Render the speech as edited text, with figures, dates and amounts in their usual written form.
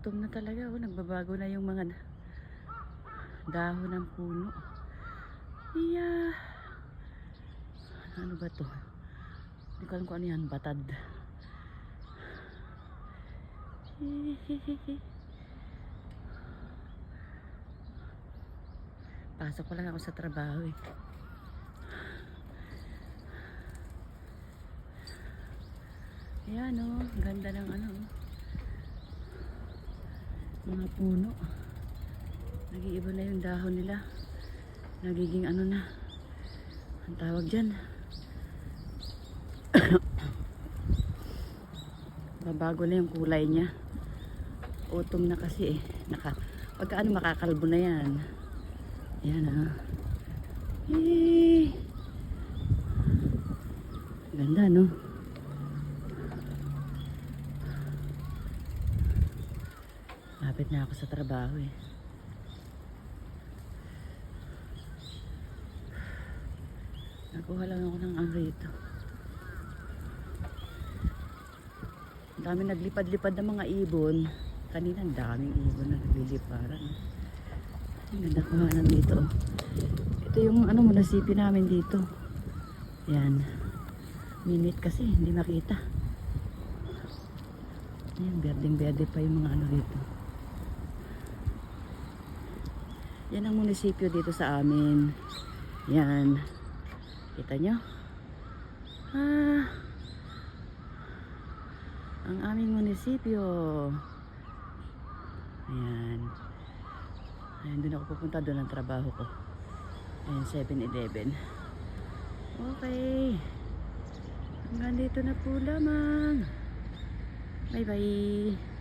Gutom na talaga. Oh, nagbabago na yung mga dahon ng puno. Yeah. Ano ba to? Hindi ko alam kung ano yan. Batad. Pasok pa lang ako sa trabaho eh. Ayan o, ganda ng ano, mga puno. Nag-iiba na yung dahon nila. Nagiging ano na, ang tawag dyan. Babago na yung kulay niya. Autumn na kasi eh. Pagka ano, makakalbo na yan. Ayan ah. Ganda no. Lapit na ako sa trabaho eh. Nakuha lang ako ng ano rito. Ang dami naglipad-lipad ng mga ibon. Kanina ang daming ibon na nagliliparan. Ang ganda kuhanan dito. Ito yung ano, munisipyo namin dito. Yan. Minute kasi, hindi makita. Yan, berdeng-berde pa yung mga ano dito. Yan ang munisipyo dito sa amin. Yan. Kita nyo? Ang aming munisipyo. Ayan. Ayan, doon ako pupunta. Doon ang trabaho ko. Ayan, 7-Eleven. Okay. Hanggang dito na po lamang. Bye bye.